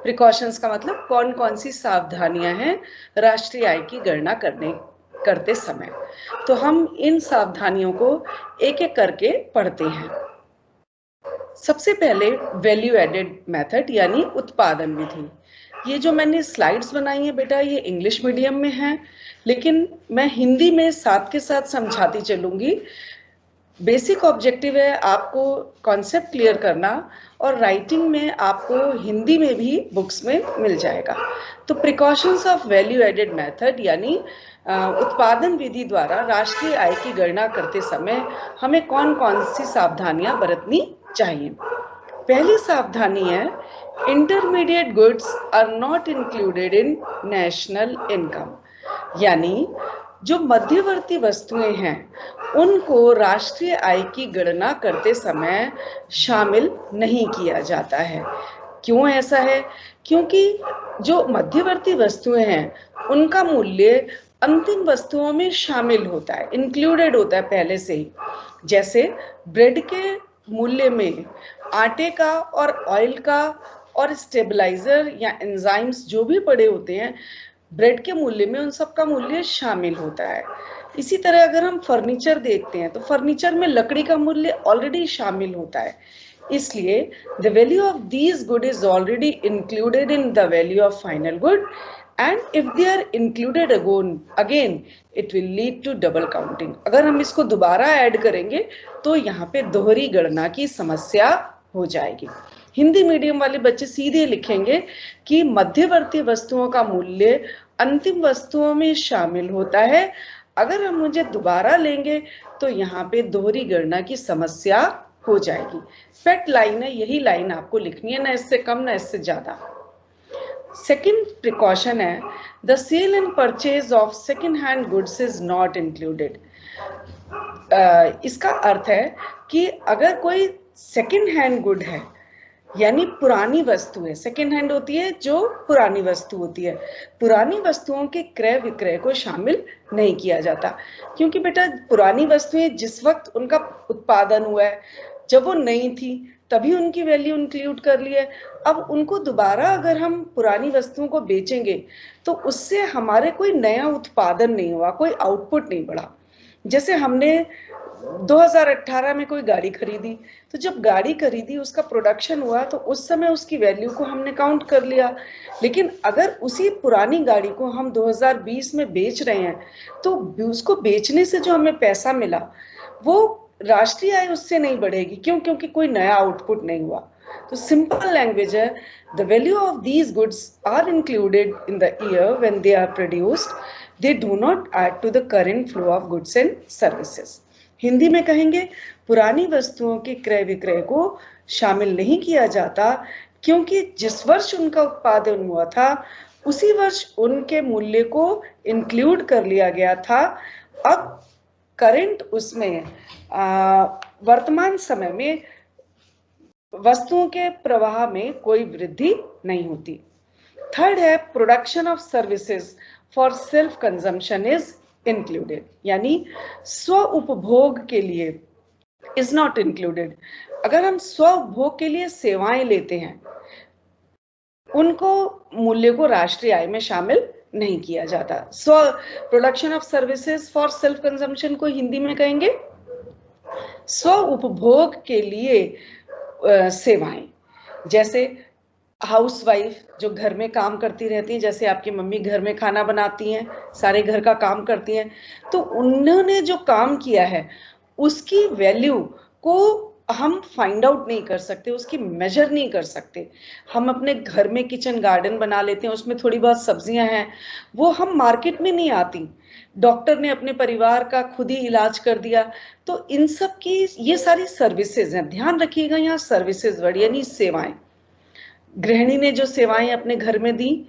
Precautions का मतलब कौन कौन सी सावधानियां हैं राष्ट्रीय आय की गणना करते समय। तो हम इन सावधानियों को एक एक करके पढ़ते हैं। सबसे पहले वैल्यू एडेड मेथड यानी उत्पादन विधि। ये जो मैंने स्लाइड्स बनाई है बेटा, ये इंग्लिश मीडियम में है, लेकिन मैं हिंदी में साथ के साथ समझाती चलूंगी। बेसिक ऑब्जेक्टिव है आपको कॉन्सेप्ट क्लियर करना, और राइटिंग में आपको हिंदी में भी बुक्स में मिल जाएगा। तो precautions of value added method यानी उत्पादन विधि द्वारा राष्ट्रीय आय की गणना करते समय हमें कौन कौन सी सावधानियां बरतनी चाहिए। पहली सावधानी है, intermediate goods are not included in national income, यानी जो मध्यवर्ती वस्तुएं हैं उनको राष्ट्रीय आय की गणना करते समय शामिल नहीं किया जाता है। क्यों ऐसा है? क्योंकि जो मध्यवर्ती वस्तुएं हैं उनका मूल्य अंतिम वस्तुओं में शामिल होता है, इंक्लूडेड होता है पहले से ही। जैसे ब्रेड के मूल्य में आटे का और ऑयल का और स्टेबलाइजर या एंजाइम्स जो भी पड़े होते हैं, ब्रेड के मूल्य में उन सब का मूल्य शामिल होता है। इसी तरह अगर हम फर्नीचर देखते हैं तो फर्नीचर में लकड़ी का मूल्य ऑलरेडी शामिल होता है। इसलिए the value of these good is already included in the value of final good, and if they are included again it will lead to double counting. अगर हम इसको दोबारा ऐड करेंगे तो यहाँ पे दोहरी गणना की समस्या हो जाएगी। हिंदी मीडियम वाले बच्चे सीधे लिखेंगे कि मध्यवर्ती वस्तुओं का मूल्य अंतिम वस्तुओं में शामिल होता है। अगर हम मुझे दोबारा लेंगे तो यहाँ पे दोहरी गणना की समस्या हो जाएगी। पेट लाइन है, यही लाइन आपको लिखनी है, ना इससे कम ना इससे ज्यादा। सेकेंड प्रिकॉशन है, the sale and purchase of second hand goods is not included. इसका अर्थ है कि अगर कोई सेकेंड हैंड गुड है यानी पुरानी वस्तु है, सेकेंड हैंड होती है जो पुरानी वस्तु होती है, पुरानी वस्तुओं के क्रय विक्रय को शामिल नहीं किया जाता। क्योंकि बेटा पुरानी वस्तुएं जिस वक्त उनका उत्पादन हुआ है, जब वो नई थी तभी उनकी वैल्यू इंक्लूड कर ली है। अब उनको दोबारा अगर हम पुरानी वस्तुओं को बेचेंगे तो उससे हमारे कोई नया उत्पादन नहीं हुआ, कोई आउटपुट नहीं बढ़ा। जैसे हमने 2018 में कोई गाड़ी खरीदी, तो जब गाड़ी खरीदी उसका प्रोडक्शन हुआ तो उस समय उसकी वैल्यू को हमने काउंट कर लिया। लेकिन अगर उसी पुरानी गाड़ी को हम 2020 में बेच रहे हैं तो उसको बेचने से जो हमें पैसा मिला वो राष्ट्रीय आय उससे नहीं बढ़ेगी। क्यों? क्योंकि कोई नया आउटपुट नहीं हुआ। तो सिंपल लैंग्वेज है, the value of these goods are included in the year when they are produced, they do not add to the current flow of goods and services. Hindi में कहेंगे, पुरानी वस्तुओं के क्रय विक्रय को शामिल नहीं किया जाता क्योंकि जिस वर्ष उनका उत्पादन हुआ था उसी वर्ष उनके मूल्य को इंक्लूड कर लिया गया था। अब करंट उसमें वर्तमान समय में वस्तुओं के प्रवाह में कोई वृद्धि नहीं होती। थर्ड है, production of services for self consumption is included, यानी स्व उपभोग के लिए इज नॉट इंक्लूडेड। अगर हम स्व उपभोग के लिए सेवाएं लेते हैं उनको मूल्य को राष्ट्रीय आय में शामिल नहीं किया जाता। स्व production of services for self consumption को हिंदी में कहेंगे स्व उपभोग के लिए सेवाएं। जैसे हाउसवाइफ जो घर में काम करती रहती हैं, जैसे आपकी मम्मी घर में खाना बनाती हैं, सारे घर का काम करती हैं, तो उन्होंने जो काम किया है उसकी वैल्यू को हम फाइंड आउट नहीं कर सकते, उसकी मेजर नहीं कर सकते। हम अपने घर में किचन गार्डन बना लेते हैं, उसमें थोड़ी बहुत सब्जियां हैं, वो हम मार्केट में नहीं आती। डॉक्टर ने अपने परिवार का खुद ही इलाज कर दिया। तो इन सब की ये सारी सर्विसेज हैं, ध्यान रखिएगा यहाँ सर्विसेज वर्ड यानी सेवाएं। गृहिणी ने जो सेवाएं अपने घर में दी,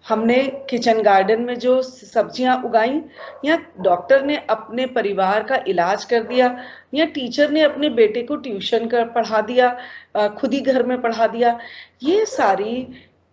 हमने किचन गार्डन में जो सब्जियां उगाई, या डॉक्टर ने अपने परिवार का इलाज कर दिया, या टीचर ने अपने बेटे को ट्यूशन कर पढ़ा दिया, खुद ही घर में पढ़ा दिया, ये सारी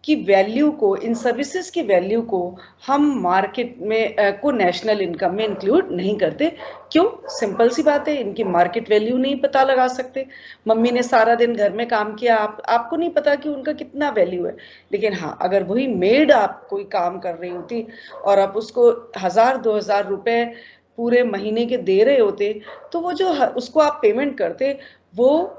कि वैल्यू को, इन सर्विसेज की वैल्यू को हम मार्केट में को नेशनल इनकम में इंक्लूड नहीं करते। क्यों? सिंपल सी बात है, इनकी मार्केट वैल्यू नहीं पता लगा सकते। मम्मी ने सारा दिन घर में काम किया, आपको नहीं पता कि उनका कितना वैल्यू है। लेकिन हाँ, अगर वही मेड आप कोई काम कर रही होती और आप उसको 1000-2000 रुपए पूरे महीने के दे रहे होते, तो वो जो उसको आप पेमेंट करते, वो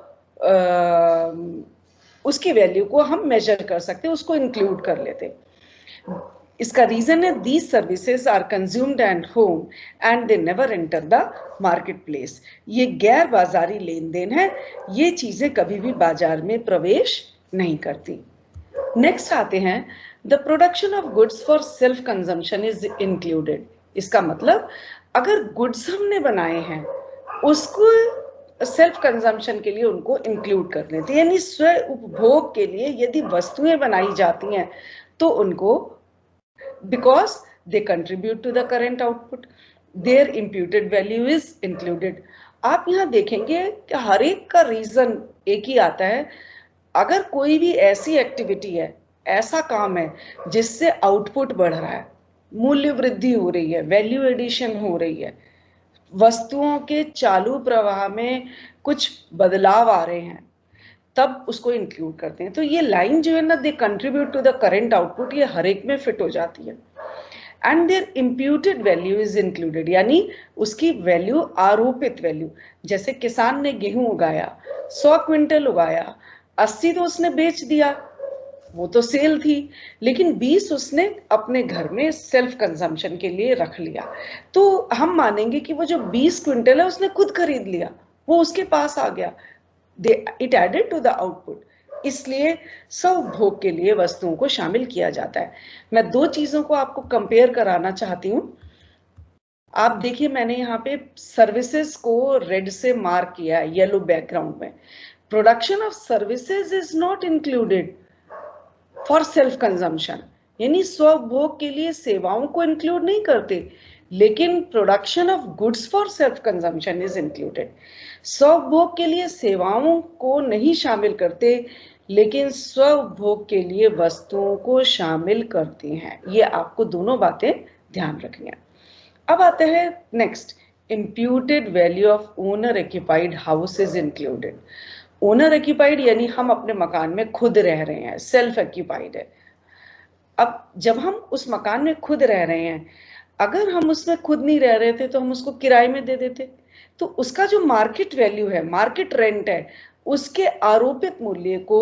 उसकी वैल्यू को हम मेजर कर सकते, उसको इंक्लूड कर लेते। इसका रीजन है, these services are consumed at home and they never enter the market place. ये गैर बाजारी लेन देन है, ये चीजें कभी भी बाजार में प्रवेश नहीं करती। नेक्स्ट आते हैं, the production of goods for self consumption is included. इसका मतलब अगर गुड्स हमने बनाए हैं उसको सेल्फ कंजम्पशन के लिए उनको इंक्लूड कर लेते हैं, यानी स्व उपभोग के लिए यदि वस्तुएं बनाई जाती हैं तो उनको, because they contribute to the current output, their imputed value is included। आप यहाँ देखेंगे कि हर एक का रीजन एक ही आता है। अगर कोई भी ऐसी एक्टिविटी है, ऐसा काम है जिससे आउटपुट बढ़ रहा है, मूल्य वृद्धि हो रही है, वैल्यू एडिशन हो रही है, वस्तुओं के चालू प्रवाह में कुछ बदलाव आ रहे हैं, तब उसको इंक्लूड करते हैं। तो ये लाइन जो है ना, they contribute to the current output, ये हर एक में फिट हो जाती है। And their imputed value is included, यानी उसकी वैल्यू, आरोपित वैल्यू। जैसे किसान ने गेहूं उगाया, 100 क्विंटल उगाया, 80 तो उसने बेच दिया, वो तो सेल थी, लेकिन 20 उसने अपने घर में सेल्फ कंजम्पशन के लिए रख लिया। तो हम मानेंगे कि वो जो 20 क्विंटल है उसने खुद खरीद लिया, वो उसके पास आ गया, it added to the output. इसलिए स्वउपभोग के लिए वस्तुओं को शामिल किया जाता है। मैं दो चीजों को आपको कंपेयर कराना चाहती हूँ। आप देखिए, मैंने यहाँ पे सर्विसेज को रेड से मार्क किया है येलो बैकग्राउंड में। Production of services is not included for self consumption, यानी स्वउपभोग के लिए सेवाओं को इंक्लूड नहीं करते, लेकिन production of goods for self consumption is included. स्वउपभोग के लिए सेवाओं को नहीं शामिल करते, लेकिन स्वउपभोग के लिए वस्तुओं को शामिल करते हैं। ये आपको दोनों बातें ध्यान रखनी है। अब आते हैं next, imputed value of owner occupied house is included. Owner occupied यानी हम अपने मकान में खुद रह रहे हैं, सेल्फ एक्यूपाइड है। अब जब हम उस मकान में खुद रह रहे हैं, अगर हम उसमें खुद नहीं रह रहे थे तो हम उसको किराए में दे देते, तो उसका जो मार्केट वैल्यू है, मार्केट रेंट है, उसके आरोपित मूल्य को,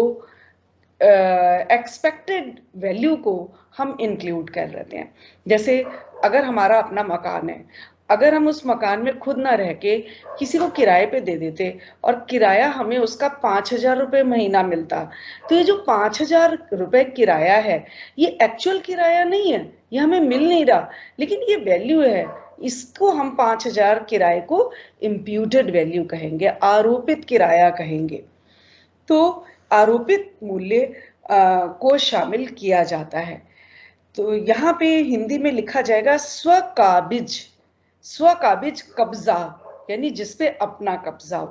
एक्सपेक्टेड वैल्यू को हम इंक्लूड कर लेते हैं। जैसे अगर हमारा अपना मकान है, अगर हम उस मकान में खुद ना रह के किसी को किराए पे दे देते और किराया हमें उसका 5000 रुपये महीना मिलता, तो ये जो 5000 रुपये किराया है, ये एक्चुअल किराया नहीं है, ये हमें मिल नहीं रहा, लेकिन ये वैल्यू है, इसको हम 5000 किराए को इम्प्यूटेड वैल्यू कहेंगे, आरोपित किराया कहेंगे। तो आरोपित मूल्य को शामिल किया जाता है। तो यहाँ पे हिंदी में लिखा जाएगा स्वकाबिज, स्वकाबिज कब्जा, यानी जिसपे अपना कब्जा हो।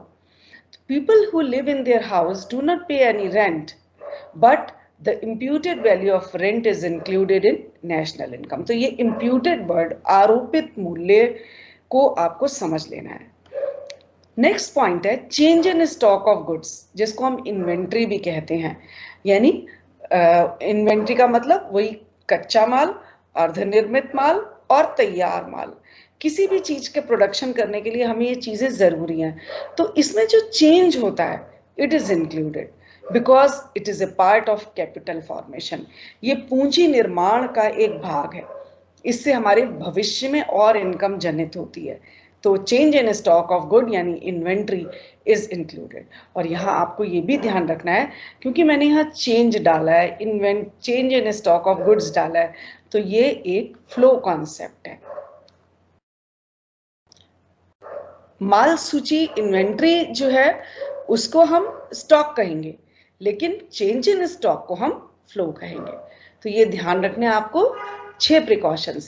People who live in their house do not pay any rent, but the imputed value of rent is included in national income. तो ये इम्प्यूटेड वर्ड, आरोपित मूल्य को आपको समझ लेना है। नेक्स्ट पॉइंट है change in stock of goods, जिसको हम इन्वेंट्री भी कहते हैं। यानी इन्वेंट्री का मतलब वही कच्चा माल, अर्धनिर्मित माल और तैयार माल। किसी भी चीज के प्रोडक्शन करने के लिए हमें ये चीजें जरूरी हैं, तो इसमें जो चेंज होता है it is included because it is a part of capital formation. ये पूंजी निर्माण का एक भाग है, इससे हमारे भविष्य में और इनकम जनित होती है। तो change in stock of good यानी इन्वेंट्री इज इंक्लूडेड। और यहाँ आपको ये भी ध्यान रखना है, क्योंकि मैंने यहाँ चेंज डाला है, change in stock of goods डाला है, तो ये एक फ्लो कॉन्सेप्ट है। माल सूची, इन्वेंट्री जो है उसको हम स्टॉक कहेंगे, लेकिन चेंज इन स्टॉक को हम फ्लो कहेंगे। तो ये ध्यान रखने आपको 6 प्रिकॉशंस है।